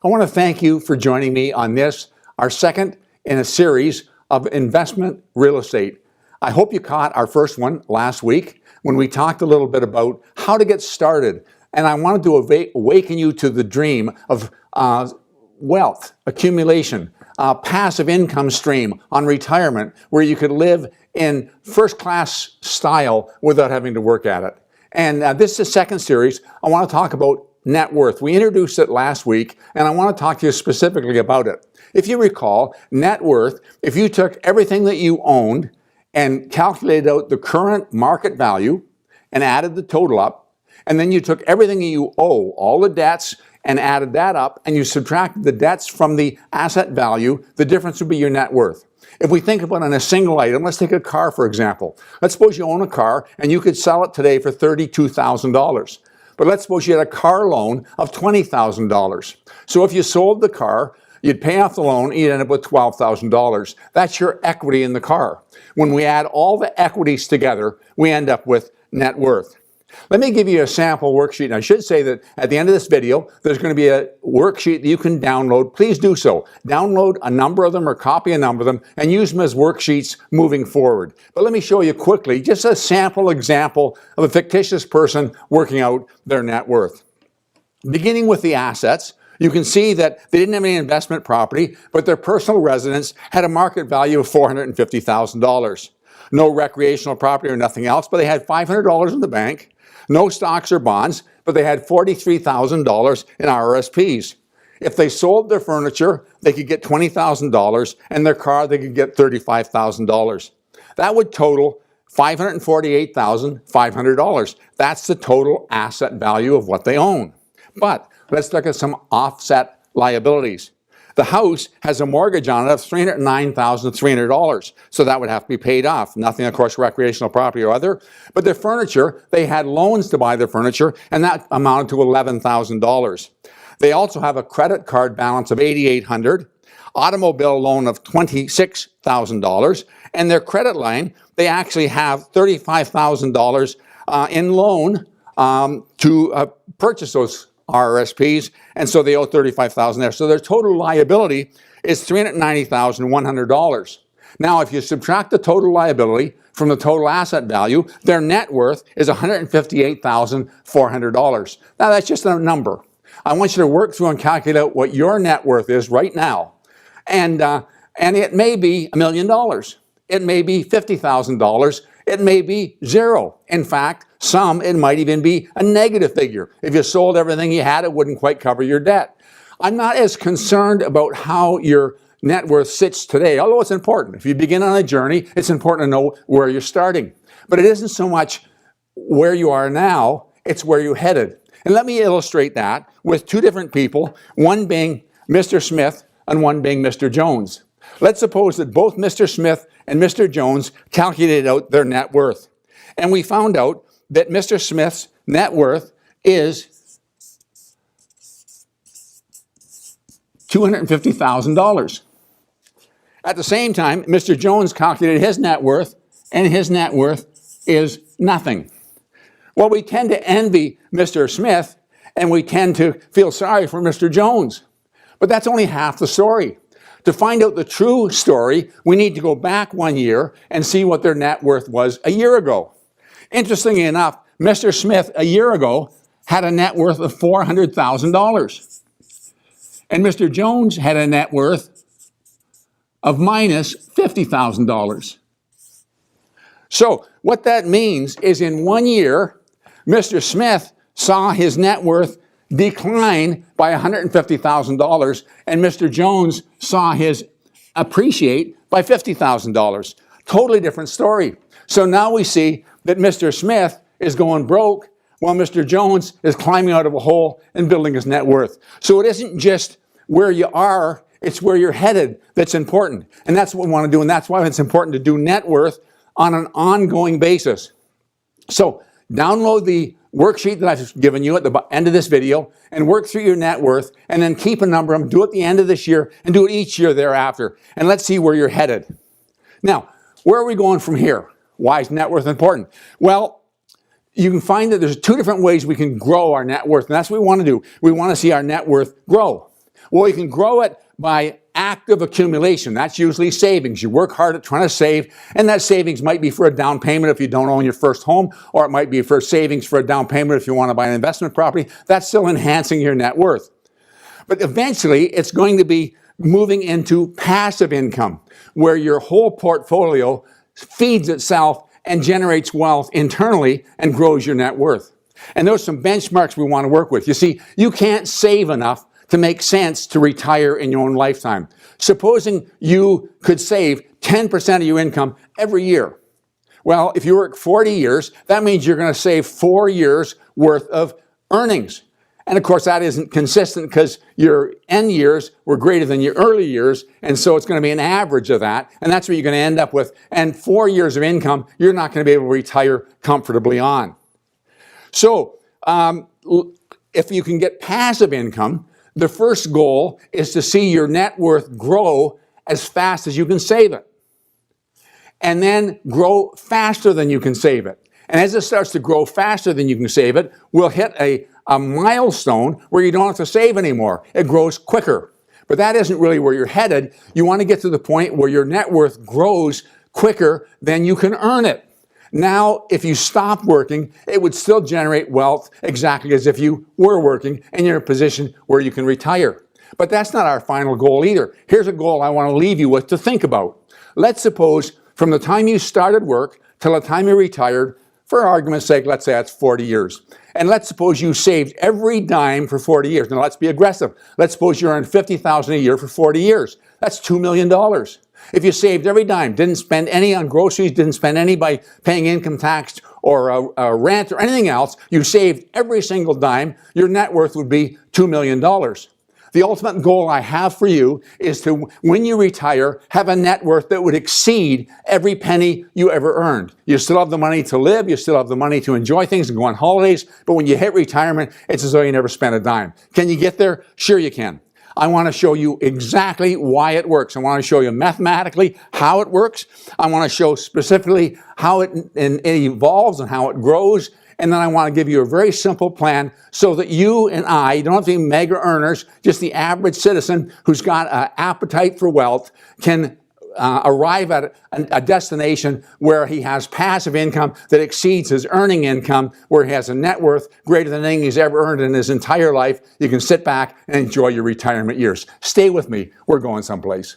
I want to thank you for joining me on this, our second in a series of investment real estate. I hope you caught our first one last week when we talked a little bit about how to get started. And I wanted to awaken you to the dream of wealth accumulation, passive income stream on retirement where you could live in first-class style without having to work at it. And this is the second series. I want to talk about net worth. We introduced it last week, and I want to talk to you specifically about it. If you recall, net worth, if you took everything that you owned and calculated out the current market value and added the total up, and then you took everything that you owe, all the debts, and added that up, and you subtracted the debts from the asset value, the difference would be your net worth. If we think about it on a single item, let's take a car, for example. Let's suppose you own a car, and you could sell it today for $32,000. But let's suppose you had a car loan of $20,000. So if you sold the car, you'd pay off the loan, you'd end up with $12,000. That's your equity in the car. When we add all the equities together, we end up with net worth. Let me give you a sample worksheet. And I should say that at the end of this video, there's going to be a worksheet that you can download. Please do so. Download a number of them or copy a number of them and use them as worksheets moving forward. But let me show you quickly just a sample example of a fictitious person working out their net worth. Beginning with the assets, you can see that they didn't have any investment property, but their personal residence had a market value of $450,000. No recreational property or nothing else, but they had $500 in the bank. No stocks or bonds, but they had $43,000 in RRSPs. If they sold their furniture, they could get $20,000, and their car, they could get $35,000. That would total $548,500. That's the total asset value of what they own. But let's look at some offset liabilities. The house has a mortgage on it of $309,300, so that would have to be paid off. Nothing, of course, recreational property or other. But their furniture, they had loans to buy their furniture, and that amounted to $11,000. They also have a credit card balance of $8,800, automobile loan of $26,000, and their credit line, they actually have $35,000 in loan to purchase those RRSPs, and so they owe $35,000 there. So their total liability is $390,100. Now, if you subtract the total liability from the total asset value, their net worth is $158,400. Now, that's just a number. I want you to work through and calculate out what your net worth is right now. And it may be $1 million. It may be $50,000. It may be zero. In fact, it might even be a negative figure. If you sold everything you had, it wouldn't quite cover your debt. I'm not as concerned about how your net worth sits today, although it's important. If you begin on a journey, it's important to know where you're starting. But it isn't so much where you are now, it's where you're headed. And let me illustrate that with two different people, one being Mr. Smith and one being Mr. Jones. Let's suppose that both Mr. Smith and Mr. Jones calculated out their net worth. And we found out that Mr. Smith's net worth is $250,000. At the same time, Mr. Jones calculated his net worth, and his net worth is nothing. Well, we tend to envy Mr. Smith, and we tend to feel sorry for Mr. Jones. But that's only half the story. To find out the true story, we need to go back 1 year and see what their net worth was a year ago. Interestingly enough, Mr. Smith a year ago had a net worth of $400,000. And Mr. Jones had a net worth of minus $50,000. So what that means is in 1 year, Mr. Smith saw his net worth decline by $150,000, and Mr. Jones saw his appreciate by $50,000. Totally different story. So now we see that Mr. Smith is going broke while Mr. Jones is climbing out of a hole and building his net worth. So it isn't just where you are, it's where you're headed that's important. And that's what we want to do, and that's why it's important to do net worth on an ongoing basis. So download the worksheet that I've given you at the end of this video and work through your net worth, and then keep a number of them, do it at the end of this year, and do it each year thereafter. And let's see where you're headed. Now, where are we going from here? Why is net worth important? Well, you can find that there's two different ways we can grow our net worth, and that's what we want to do. We want to see our net worth grow. Well, you can grow it by active accumulation. That's usually savings. You work hard at trying to save, and that savings might be for a down payment if you don't own your first home, or it might be for savings for a down payment if you want to buy an investment property. That's still enhancing your net worth. But eventually, it's going to be moving into passive income, where your whole portfolio feeds itself and generates wealth internally and grows your net worth. And those are some benchmarks we want to work with. You see, you can't save enough to make sense to retire in your own lifetime. Supposing you could save 10% of your income every year. Well, if you work 40 years, that means you're going to save 4 years worth of earnings. And of course, that isn't consistent because your end years were greater than your early years, and so it's going to be an average of that, and that's what you're going to end up with. And 4 years of income, you're not going to be able to retire comfortably on. So, if you can get passive income, the first goal is to see your net worth grow as fast as you can save it. And then grow faster than you can save it. And as it starts to grow faster than you can save it, we'll hit a milestone where you don't have to save anymore. It grows quicker. But that isn't really where you're headed. You want to get to the point where your net worth grows quicker than you can earn it. Now, if you stop working, it would still generate wealth exactly as if you were working and you're in a position where you can retire. But that's not our final goal either. Here's a goal I want to leave you with to think about. Let's suppose from the time you started work till the time you retired, for argument's sake, let's say that's 40 years. And let's suppose you saved every dime for 40 years. Now, let's be aggressive. Let's suppose you earned $50,000 a year for 40 years. That's $2 million. If you saved every dime, didn't spend any on groceries, didn't spend any by paying income tax or rent or anything else, you saved every single dime, your net worth would be $2 million. The ultimate goal I have for you is to, when you retire, have a net worth that would exceed every penny you ever earned. You still have the money to live, you still have the money to enjoy things and go on holidays, but when you hit retirement, it's as though you never spent a dime. Can you get there? Sure you can. I want to show you exactly why it works. I want to show you mathematically how it works. I want to show specifically how it evolves and how it grows. And then I want to give you a very simple plan so that you and I, don't have to be mega earners, just the average citizen who's got an appetite for wealth can arrive at a destination where he has passive income that exceeds his earning income, where he has a net worth greater than anything he's ever earned in his entire life. You can sit back and enjoy your retirement years. Stay with me. We're going someplace.